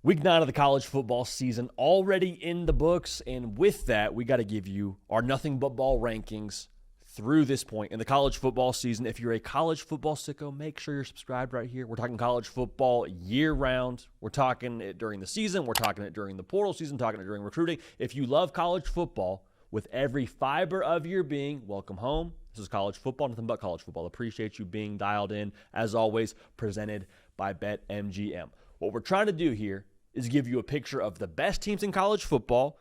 Week 9 of the college football season already in the books, and with that, we got to give you our nothing but ball rankings through this point in the college football season. If you're a college football sicko, make sure you're subscribed right here. We're talking college football year-round. We're talking it during the season. We're talking it during the portal season, talking it during recruiting. If you love college football with every fiber of your being, welcome home. This is college football, nothing but college football. Appreciate you being dialed in, as always, presented by BetMGM. What we're trying to do here is give you a picture of the best teams in college football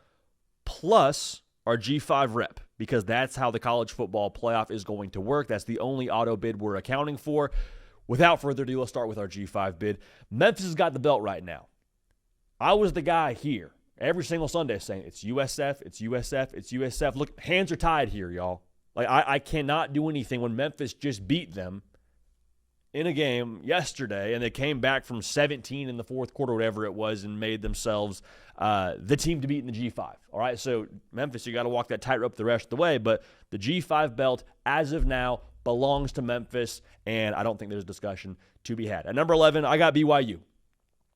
plus our G5 rep, because that's how the college football playoff is going to work. That's the only auto bid we're accounting for. Without further ado, let's start with our G5 bid. Memphis has got the belt right now. I was the guy here every single Sunday saying, it's USF, it's USF, it's USF. Look, hands are tied here, y'all. Like, I cannot do anything when Memphis just beat them in a game yesterday, and they came back from 17 in the fourth quarter, whatever it was, and made themselves the team to beat in the G5. All right, so Memphis, you got to walk that tightrope the rest of the way, but the G5 belt, as of now, belongs to Memphis, and I don't think there's discussion to be had. At number 11, I got BYU.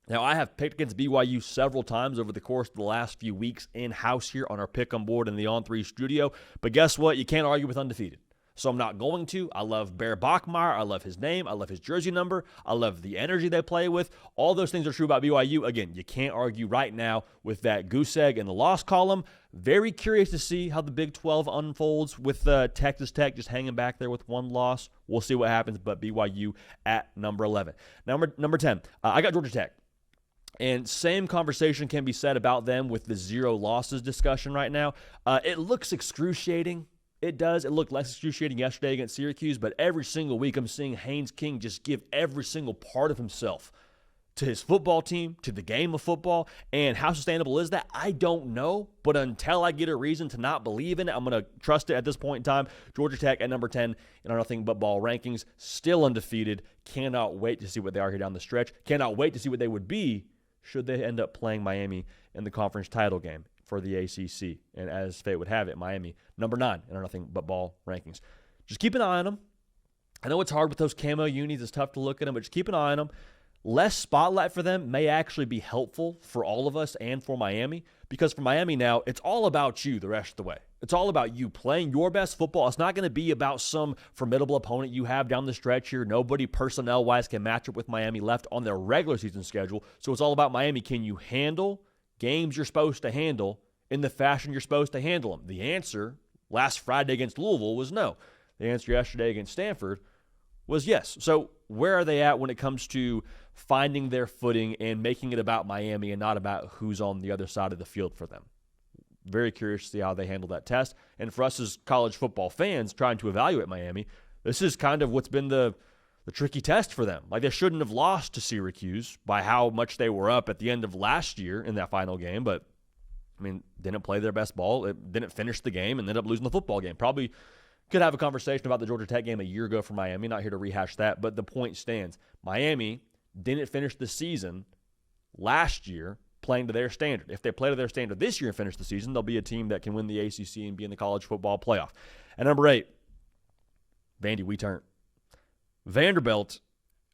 Now, I have picked against BYU several times over the course of the last few weeks in-house here on our Pick 'em board in the On3 studio, but guess what? You can't argue with undefeated. So I'm not going to. I love Bear Bachmeier. I love his name. I love his jersey number. I love the energy they play with. All those things are true about BYU. Again, you can't argue right now with that goose egg in the loss column. Very curious to see how the Big 12 unfolds with Texas Tech just hanging back there with one loss. We'll see what happens, but BYU at number 11. Number 10, I got Georgia Tech. And same conversation can be said about them with the zero losses discussion right now. It looks excruciating. It does. It looked less excruciating yesterday against Syracuse, but every single week I'm seeing Haynes King just give every single part of himself to his football team, to the game of football. And how sustainable is that? I don't know, but until I get a reason to not believe in it, I'm going to trust it at this point in time. Georgia Tech at number 10 in our nothing but ball rankings, still undefeated. Cannot wait to see what they are here down the stretch. Cannot wait to see what they would be should they end up playing Miami in the conference title game for the ACC. And as fate would have it, Miami, number 9 in our nothing but ball rankings. Just keep an eye on them. I know it's hard with those camo unis. It's tough to look at them, but just keep an eye on them. Less spotlight for them may actually be helpful for all of us and for Miami, because for Miami now, it's all about you the rest of the way. It's all about you playing your best football. It's not going to be about some formidable opponent you have down the stretch here. Nobody personnel-wise can match up with Miami left on their regular season schedule. So it's all about Miami. Can you handle games you're supposed to handle in the fashion you're supposed to handle them? The answer last Friday against Louisville was no. The answer yesterday against Stanford was yes. So where are they at when it comes to finding their footing and making it about Miami and not about who's on the other side of the field for them? Very curious to see how they handle that test. And for us as college football fans trying to evaluate Miami, this is kind of what's been the tricky test for them. Like, they shouldn't have lost to Syracuse by how much they were up at the end of last year in that final game, but I mean, didn't play their best ball. It didn't finish the game and ended up losing the football game. Probably could have a conversation about the Georgia Tech game a year ago for Miami. Not here to rehash that, but the point stands. Miami didn't finish the season last year playing to their standard. If they play to their standard this year and finish the season, they'll be a team that can win the ACC and be in the college football playoff. At number 8, Vandy, we turn. Vanderbilt,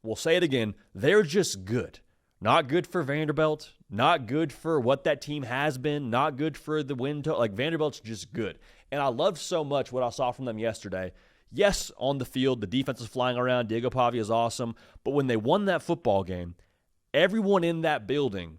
we'll say it again, they're just good. Not good for Vanderbilt, not good for what that team has been, not good for the win. Like, Vanderbilt's just good. And I loved so much what I saw from them yesterday. Yes, on the field, the defense is flying around. Diego Pavia is awesome. But when they won that football game, everyone in that building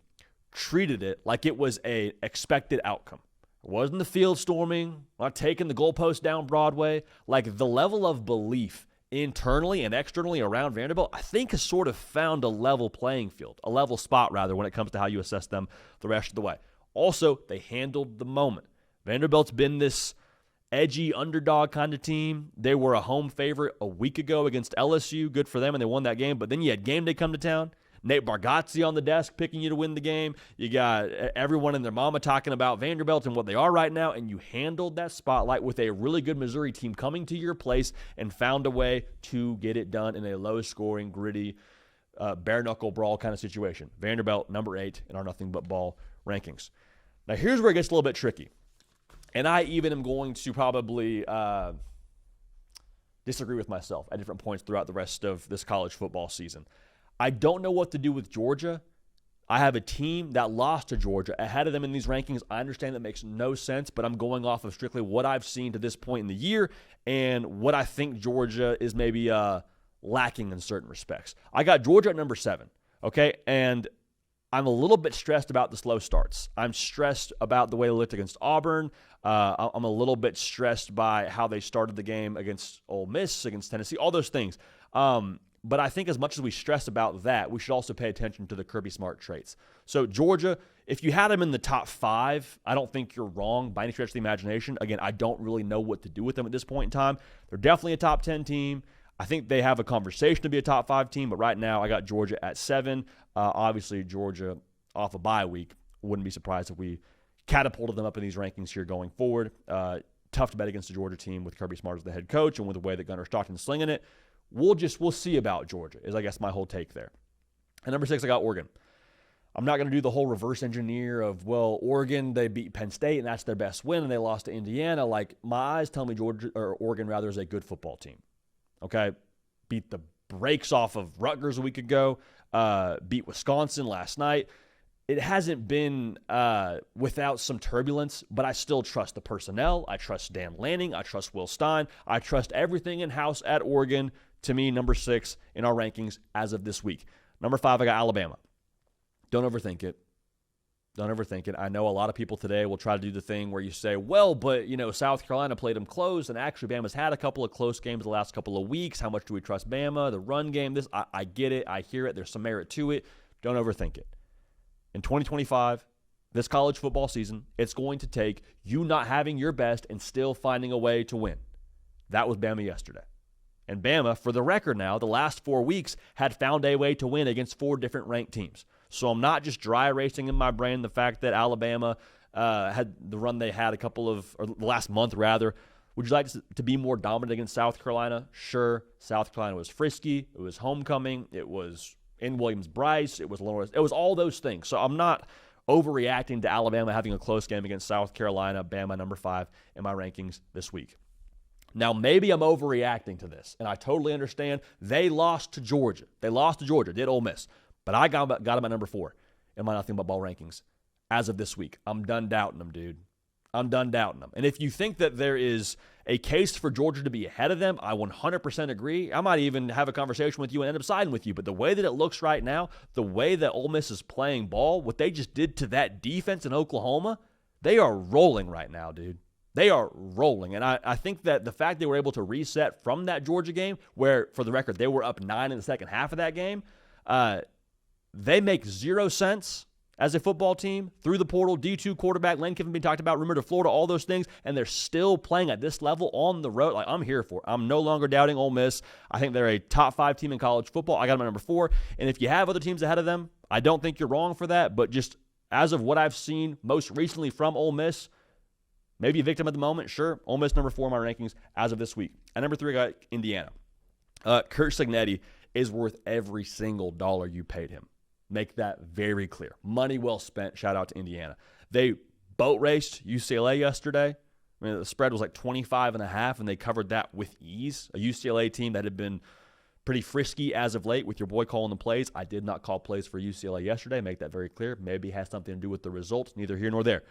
treated it like it was a expected outcome. It wasn't the field storming, not taking the goalpost down Broadway. Like, the level of belief internally and externally around Vanderbilt, I think, has sort of found a level playing field, a level spot, rather, when it comes to how you assess them the rest of the way. Also, they handled the moment. Vanderbilt's been this edgy underdog kind of team. They were a home favorite a week ago against LSU. Good for them, and they won that game. But then you had game day come to town. Nate Bargatze on the desk picking you to win the game. You got everyone and their mama talking about Vanderbilt and what they are right now, and you handled that spotlight with a really good Missouri team coming to your place and found a way to get it done in a low-scoring, gritty, bare-knuckle brawl kind of situation. Vanderbilt, number 8 in our nothing but ball rankings. Now, here's where it gets a little bit tricky. And I even am going to probably disagree with myself at different points throughout the rest of this college football season. I don't know what to do with Georgia. I have a team that lost to Georgia ahead of them in these rankings. I understand that makes no sense, but I'm going off of strictly what I've seen to this point in the year and what I think Georgia is maybe lacking in certain respects. I got Georgia at number 7, okay? And I'm a little bit stressed about the slow starts. I'm stressed about the way they looked against Auburn. I'm a little bit stressed by how they started the game against Ole Miss, against Tennessee, all those things. But I think as much as we stress about that, we should also pay attention to the Kirby Smart traits. So Georgia, if you had them in the top 5, I don't think you're wrong by any stretch of the imagination. Again, I don't really know what to do with them at this point in time. They're definitely a top 10 team. I think they have a conversation to be a top 5 team, but right now I got Georgia at 7. Obviously, Georgia off a bye week. Wouldn't be surprised if we catapulted them up in these rankings here going forward. Tough to bet against the Georgia team with Kirby Smart as the head coach and with the way that Gunnar Stockton's slinging it. We'll see about Georgia is, I guess, my whole take there. And number 6, I got Oregon. I'm not going to do the whole reverse engineer of, well, Oregon, they beat Penn State, and that's their best win, and they lost to Indiana. Like, my eyes tell me Oregon, rather, is a good football team. Okay? Beat the brakes off of Rutgers a week ago. Beat Wisconsin last night. It hasn't been without some turbulence, but I still trust the personnel. I trust Dan Lanning. I trust Will Stein. I trust everything in-house at Oregon. To me, number 6 in our rankings as of this week. Number 5, I got Alabama. Don't overthink it. Don't overthink it. I know a lot of people today will try to do the thing where you say, well, but, South Carolina played them close, and actually Bama's had a couple of close games the last couple of weeks. How much do we trust Bama? The run game, this, I get it. I hear it. There's some merit to it. Don't overthink it. In 2025, this college football season, it's going to take you not having your best and still finding a way to win. That was Bama yesterday. And Bama, for the record now, the last 4 weeks had found a way to win against 4 different ranked teams. So I'm not just dry erasing in my brain the fact that Alabama had the run they had or the last month rather. Would you like to be more dominant against South Carolina? Sure. South Carolina was frisky. It was homecoming. It was in Williams-Brice. It was Lawrence. It was all those things. So I'm not overreacting to Alabama having a close game against South Carolina. Bama, number 5 in my rankings this week. Now, maybe I'm overreacting to this, and I totally understand. They lost to Georgia. Did Ole Miss. But I got them at number 4 in my Nothing But Ball rankings as of this week. I'm done doubting them, dude. I'm done doubting them. And if you think that there is a case for Georgia to be ahead of them, I 100% agree. I might even have a conversation with you and end up siding with you. But the way that it looks right now, the way that Ole Miss is playing ball, what they just did to that defense in Oklahoma, they are rolling right now, dude. They are rolling. And I think that the fact they were able to reset from that Georgia game, where, for the record, they were up 9 in the second half of that game, they make 0 sense as a football team through the portal. D2 quarterback, Lane Kiffin being talked about, rumored to Florida, all those things, and they're still playing at this level on the road. Like, I'm here for it. I'm no longer doubting Ole Miss. I think they're a top 5 team in college football. I got them at number 4. And if you have other teams ahead of them, I don't think you're wrong for that. But just as of what I've seen most recently from Ole Miss, maybe a victim at the moment, sure. Ole Miss number 4 in my rankings as of this week. At number 3, I got Indiana. Kurt Cignetti is worth every single dollar you paid him. Make that very clear. Money well spent. Shout out to Indiana. They boat raced UCLA yesterday. I mean, the spread was like 25.5, and they covered that with ease. A UCLA team that had been pretty frisky as of late with your boy calling the plays. I did not call plays for UCLA yesterday. Make that very clear. Maybe it has something to do with the results. Neither here nor there.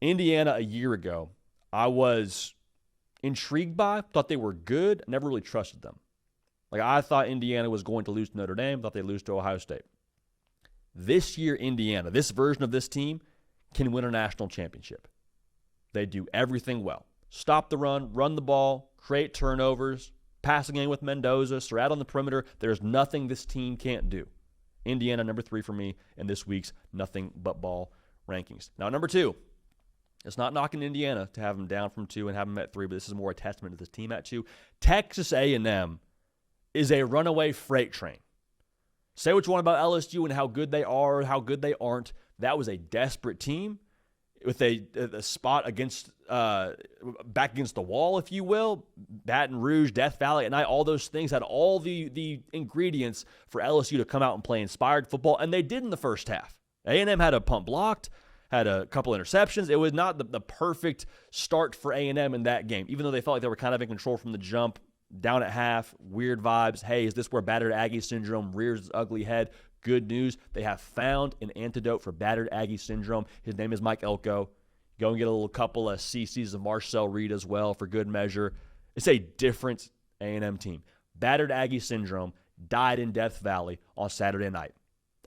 Indiana a year ago, I was intrigued by, thought they were good, never really trusted them. Like, I thought Indiana was going to lose to Notre Dame, thought they'd lose to Ohio State. This year, Indiana, this version of this team, can win a national championship. They do everything well. Stop the run the ball, create turnovers, pass the game with Mendoza, surround on the perimeter. There's nothing this team can't do. Indiana, number 3 for me in this week's Nothing But Ball rankings. Now, number 2. It's not knocking Indiana to have them down from 2 and have them at 3, but this is more a testament to this team at 2. Texas A&M is a runaway freight train. Say what you want about LSU and how good they are, how good they aren't. That was a desperate team with a spot against back against the wall, if you will. Baton Rouge, Death Valley at night, all those things had all the ingredients for LSU to come out and play inspired football, and they did in the first half. A&M had a punt blocked, had a couple interceptions. It was not the perfect start for A&M in that game, even though they felt like they were kind of in control from the jump. Down at half, weird vibes. Hey, is this where battered Aggie syndrome rears its ugly head? good news. They have found an antidote for battered Aggie syndrome. His name is Mike Elko. Go and get a little couple of CCs of Marcel Reed as well for good measure. It's a different A&M team. Battered Aggie syndrome died in Death Valley on Saturday night,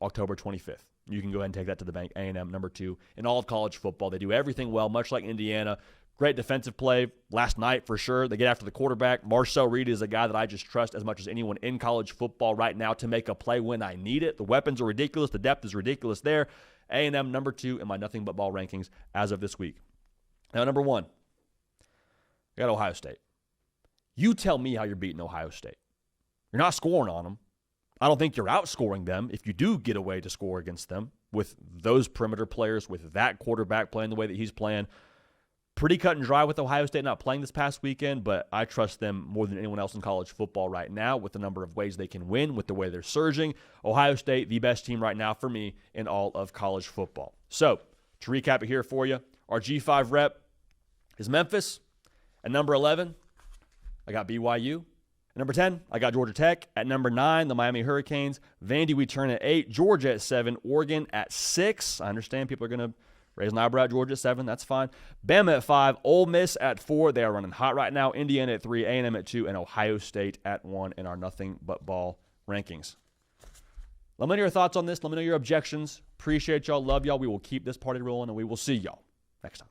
October 25th. You can go ahead and take that to the bank. A&M, number 2 in all of college football. They do everything well, much like Indiana. Great defensive play last night for sure. They get after the quarterback. Marcel Reed is a guy that I just trust as much as anyone in college football right now to make a play when I need it. The weapons are ridiculous. The depth is ridiculous there. A&M, number 2 in my nothing but ball rankings as of this week. Now, number 1, I got Ohio State. You tell me how you're beating Ohio State. You're not scoring on them. I don't think you're outscoring them if you do get away to score against them with those perimeter players, with that quarterback playing the way that he's playing. Pretty cut and dry with Ohio State not playing this past weekend, but I trust them more than anyone else in college football right now with the number of ways they can win, with the way they're surging. Ohio State, the best team right now for me in all of college football. So, to recap it here for you, our G5 rep is Memphis. At number 11, I got BYU. At number 10, I got Georgia Tech. At number 9, the Miami Hurricanes. Vandy, we turn at 8. Georgia at 7. Oregon at 6. I understand people are going to raise an eyebrow at Georgia at 7. That's fine. Bama at 5. Ole Miss at 4. They are running hot right now. Indiana at 3. A&M at 2. And Ohio State at 1 in our nothing but ball rankings. Let me know your thoughts on this. Let me know your objections. Appreciate y'all. Love y'all. We will keep this party rolling, and we will see y'all next time.